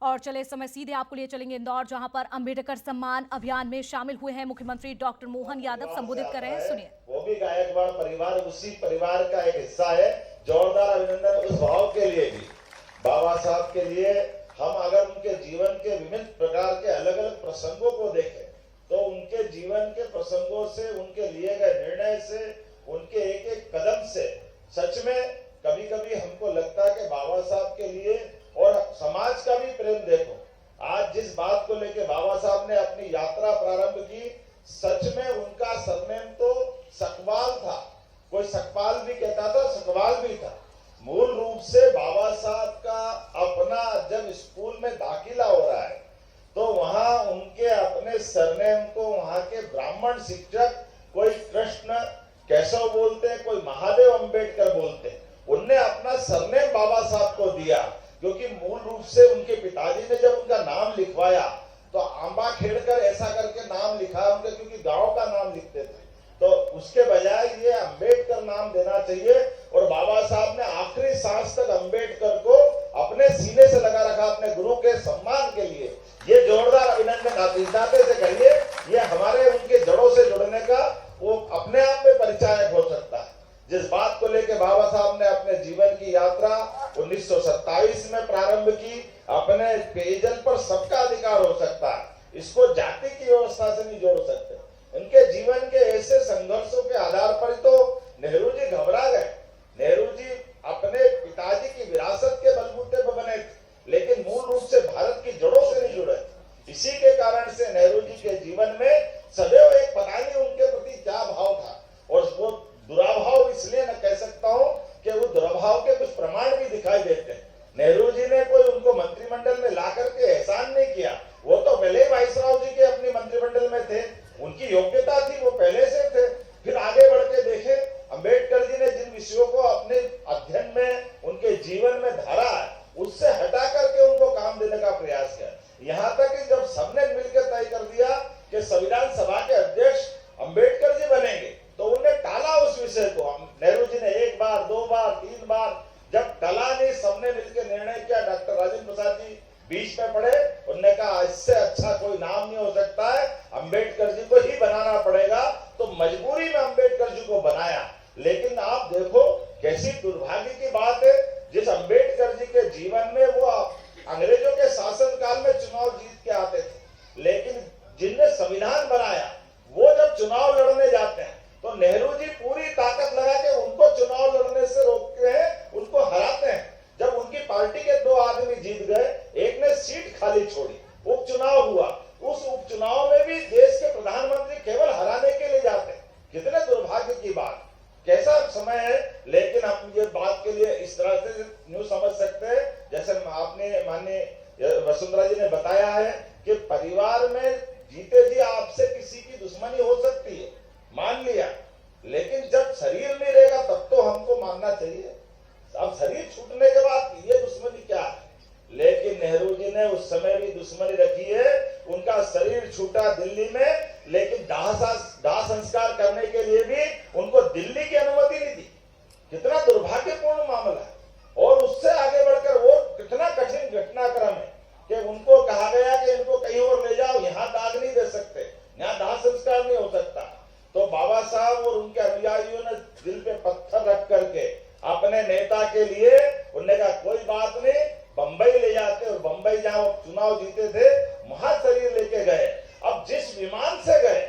और चले इस समय सीधे आपको लिए चलेंगे इंदौर, जहां पर अंबेडकर सम्मान अभियान में शामिल हुए हैं मुख्यमंत्री डॉक्टर मोहन यादव। संबोधित कर रहे हैं, सुनिए। वो भी गायकवाड़ परिवार उसी परिवार का एक हिस्सा है। जोरदार अभिनंदन उस भाव के लिए भी। बाबा साहब के लिए हम अगर उनके जीवन के विभिन्न प्रकार के अलग अलग प्रसंगों को देखें तो उनके जीवन के प्रसंगों से, उनके लिए गए निर्णय से, उनके एक एक कदम से सच में कभी कभी हमको लगता है कि बाबा साहब के लिए और समाज का भी प्रेम देखो। आज जिस बात को लेके बाबा साहब ने अपनी यात्रा प्रारंभ की, सच में उनका सरनेम तो सकवाल था। कोई सकपाल भी कहता था, सकवाल भी था। मूल रूप से बाबा साहब का अपना जब स्कूल में दाखिला हो रहा है तो वहां उनके अपने सरनेम को वहां के ब्राह्मण शिक्षक कोई कृष्ण केशव बोलते हैं, कोई महादेव अंबेडकर बोलते हैं। उनने अपना सरनेम बाबा साहब को दिया क्योंकि मूल रूप से उनके पिताजी ने जब उनका नाम लिखवाया तो आंबा खेड़कर ऐसा करके नाम लिखा उनके, क्योंकि गांव का नाम लिखते थे। तो उसके बजाय ये अंबेडकर नाम देना चाहिए। और बाबा साहब ने आखिरी सांस तक अंबेडकर को अपने सीने से लगा रखा अपने गुरु के सम्मान के लिए। ये जोरदार अभिनंदन आप इस नाते से करिए। ये हमारे उनके जड़ों से जुड़ने का वो अपने आप में परिचायक हो सकता है। जिस बात को लेकर बाबा साहब ने अपने जीवन की यात्रा 1927 में प्रारंभ की, अपने पेयजल पर सबका अधिकार हो सकता है, इसको जाति की व्यवस्था से नहीं जोड़ सकते। उनके जीवन के ऐसे संघर्षों के आधार पर तो नेहरू जी घबरा गए। नेहरू जी अपने पिताजी की विरासत के बलबूते पर बने थे, लेकिन मूल रूप से भारत की जड़ों से नहीं जुड़े। इसी के कारण से नेहरू जी के जीवन में सदैव एक पता नहीं उनके प्रति क्या भाव था। और वो दुराभाव इसलिए न कह सकता हूँ कि वो दुराभाव के कुछ प्रमाण भी दिखाई देते हैं। नेहरू जी ने कोई उनको मंत्रिमंडल में ला करके एहसान नहीं किया। वो तो पहले ही वाइसराय जी के अपने मंत्रिमंडल में थे, उनकी योग्यता थी, वो पहले से थे। फिर आगे बढ़ के देखे अंबेडकर जी ने जिन विषयों को अपने अध्ययन में, उनके जीवन में धरा है, उससे हटा करके उनको काम देने का प्रयास किया। यहाँ तक कि जब सबने मिलकर तय कर दिया कि संविधान सभा के अध्यक्ष अंबेडकर जी बनेंगे तो उन्हें टाला उस विषय को। नेहरू जी ने एक बार, दो बार, तीन बार, जब टला नहीं, सबने मिलकर निर्णय किया। डॉक्टर राजेंद्र प्रसाद जी बीच में पड़े, उन्होंने कहा इससे अच्छा कोई नाम नहीं हो सकता है, अंबेडकर जी को ही बनाना पड़ेगा। तो मजबूरी में अंबेडकर जी को बनाया। लेकिन आप देखो कैसी दुर्भाग्य की बात है, जिस अंबेडकर जी के जीवन में वो अंग्रेजों के शासन काल में चुनाव जीत के आते थे, लेकिन जिनने संविधान बनाया वो जब चुनाव लड़ने जाते हैं तो नेहरू जी पूरी ताकत लगा के उनको चुनाव लड़ने से रोकते हैं, उनको हराते हैं। जब उनकी पार्टी के दो आदमी जीत गए, एक ने सीट खाली छोड़ी, उपचुनाव हुआ। उस उपचुनाव में भी देश के प्रधानमंत्री केवल हराने के लिए जाते हैं। कितने दुर्भाग्य की बात, कैसा समय है। लेकिन हम ये बात के लिए इस तरह से न्यू समझ सकते हैं, जैसे आपने माननीय वसुंधरा जी ने बताया है कि परिवार में जीते जी आपसे किसी की दुश्मनी हो सकती है, मान लिया, लेकिन जब शरीर नहीं रहेगा तब तो हमको मानना चाहिए। अब शरीर छूटने के बाद ये दुश्मनी क्या है। लेकिन नेहरू जी ने उस समय भी दुश्मनी रखी है। उनका शरीर छूटा दिल्ली में, लेकिन दाह संस्कार करने के लिए भी उनको दिल्ली की अनुमति नहीं दी। कितना दुर्भाग्यपूर्ण मामला है। और उससे आगे बढ़कर वो कितना कठिन घटनाक्रम है कि उनको कहा गया कि इनको कहीं और ले जाओ, यहाँ दाग नहीं दे सकते, यहाँ दाह संस्कार नहीं हो सकता। तो बाबा साहब और उनके अनुयायियों ने दिल पे पत्थर रख करके अपने नेता के लिए उन्होंने कहा कोई बात नहीं, बंबई ले जाते। और बंबई जहां वो चुनाव जीते थे वहां शरीर लेके गए। अब जिस विमान से गए,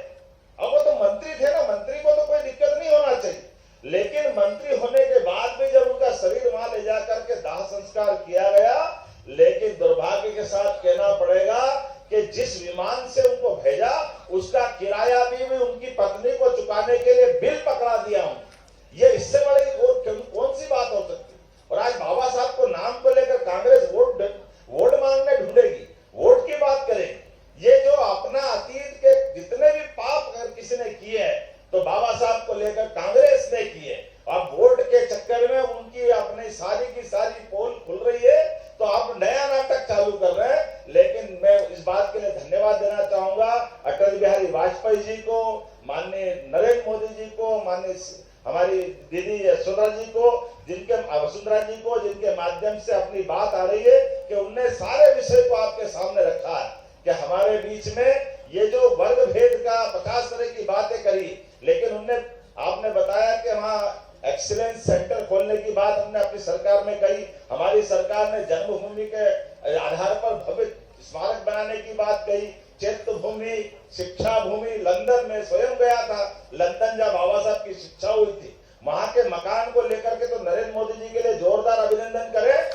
अब वो तो मंत्री थे ना, मंत्री को तो कोई दिक्कत नहीं होना चाहिए, लेकिन मंत्री होने के बाद भी जब उनका शरीर वहां ले जाकर के दाह संस्कार किया गया, लेकिन दुर्भाग्य के साथ कहना पड़ेगा कि जिस विमान से उनको भेजा उसका किराया भी उनकी पत्नी को चुकाने के लिए बिल पकड़ा दिया उन्होंने। ये इससे बड़ी और कौन सी बात हो सकती है। और आज बाबा साहब को नाम को लेकर कांग्रेस वोट मांगने ढूंढेगी, वोट की बात करेगी। ये जो अपना अतीत के जितने भी पाप अगर किसी ने किए हैं तो बाबा साहब को लेकर कांग्रेस ने किए। अब वोट के चक्कर में उनकी अपनी सारी की सारी पोल खुल रही है, तो आप नया नाटक चालू कर रहे हैं। लेकिन मैं इस बात के लिए धन्यवाद देना चाहूंगा अटल बिहारी वाजपेयी जी को, माननीय नरेंद्र मोदी जी को, माननीय हमारी दीदी वसुंधरा जी को, जिनके माध्यम से अपनी बात आ रही है कि उनने सारे विषय को आप सामने रखा है कि हमारे बीच में ये जो वर्ग भेद का 50 तरह की बातें करी, लेकिन आपने बताया कि वहाँ एक्सीलेंस सेंटर खोलने की बात हमने अपनी सरकार में कही। हमारी सरकार ने जन्मभूमि के आधार पर भव्य स्मारक बनाने की बात कही। चैत्य भूमि, शिक्षा भूमि, लंदन में स्वयं गया था, लंदन जब बाबा साहब की शिक्षा हुई थी, वहां के मकान को लेकर के तो नरेंद्र मोदी जी के लिए जोरदार अभिनंदन करें,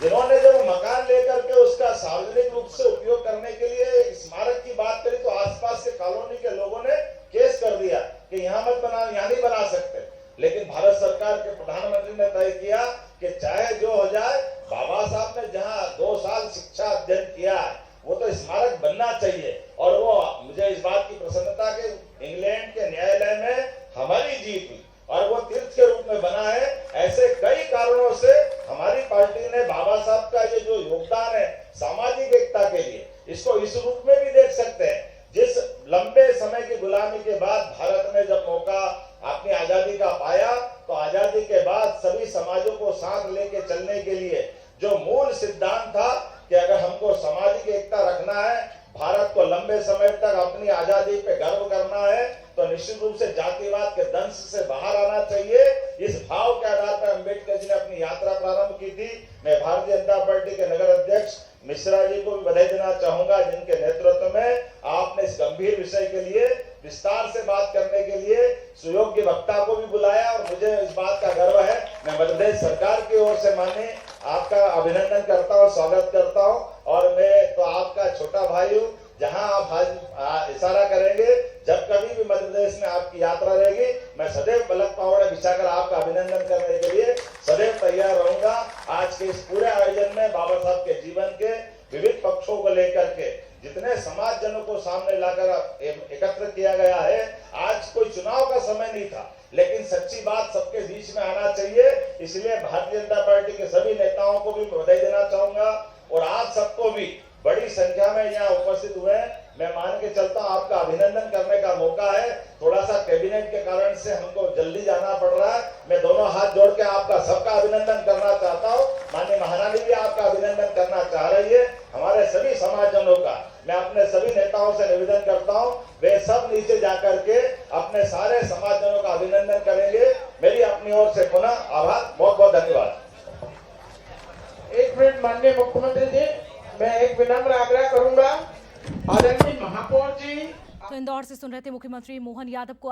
जिन्होंने जब मकान लेकर के उसका सार्वजनिक रूप से उपयोग करने के लिए स्मारक की बात करी तो आसपास के कॉलोनी के लोगों ने केस कर दिया कि यहाँ मत बना, यहाँ नहीं बना सकते। लेकिन भारत सरकार के प्रधानमंत्री ने तय किया कि चाहे जो हो जाए, बाबा साहब ने जहाँ 2 साल शिक्षा अध्ययन किया है वो तो स्मारक बनना चाहिए। और वो मुझे इस बात की प्रसन्नता कि इंग्लैंड के न्यायालय में हमारी जीत हुई और वो तीर्थ के रूप में बना है। ऐसे कई कारणों से हमारी पार्टी ने बाबा साहब का ये जो योगदान है सामाजिक एकता के लिए, इसको इस रूप में भी देख सकते हैं। जिस लंबे समय की गुलामी के बाद भारत ने जब मौका अपनी आजादी का पाया, तो आजादी के बाद सभी समाजों को साथ लेके चलने के लिए जो मूल सिद्धांत था कि अगर हमको सामाजिक एकता रखना है, भारत को लंबे समय तक अपनी आजादी पे गर्व करना है, तो निश्चित रूप से जातिवाद के दंश से बाहर आना चाहिए। इस भाव के आधार पर अम्बेडकर जी ने अपनी यात्रा प्रारंभ की थी। मैं भारतीय जनता पार्टी के नगर अध्यक्ष मिश्रा जी को भी बधाई देना चाहूंगा, जिनके नेतृत्व में आपने इस गंभीर विषय के लिए विस्तार से बात करने के लिए सुयोग्य वक्ता को भी बुलाया। और मुझे इस बात का गर्व है, मैं मध्य प्रदेश सरकार की ओर से माननीय आपका अभिनंदन करता हूँ, स्वागत करता हूँ। और मैं तो आपका छोटा भाई हूँ, जहां आप इशारा करेंगे, जब कभी भी मध्य प्रदेश में आपकी यात्रा रहेगी, मैं सदैव पलक पावड़े बिछाकर आपका अभिनंदन करने के लिए सदैव तैयार रहूंगा। आज के इस पूरे आयोजन में बाबा साहब के जीवन के विविध पक्षों को लेकर के जितने समाज जनों को सामने लाकर एकत्र किया गया है। आज कोई चुनाव का समय नहीं था, लेकिन सच्ची बात सबके बीच में आना चाहिए। इसलिए भारतीय जनता पार्टी के सभी नेताओं को भी बधाई देना चाहूंगा और आप सबको भी बड़ी संख्या में यहाँ उपस्थित हुए हैं। मैं मान के चलता हूँ आपका अभिनंदन करने का मौका है। थोड़ा सा कैबिनेट के कारण से हमको जल्दी जाना पड़ रहा है। मैं दोनों हाथ जोड़ के आपका सबका अभिनंदन करना चाहता हूँ। माननीय महारानी भी आपका अभिनंदन करना चाह रही है। हमारे सभी समाजजनों का मैं अपने सभी नेताओं से निवेदन करता हूँ, वे सब नीचे जाकर के अपने सारे समाजजनों का अभिनंदन करेंगे। मेरी अपनी ओर से पुनः आभार, बहुत बहुत धन्यवाद। 1 मिनट माननीय मुख्यमंत्री जी, मैं एक विनम्र आग्रह करूंगा। आदरणीय महापौर जी, तो इंदौर से सुन रहे थे मुख्यमंत्री मोहन यादव को।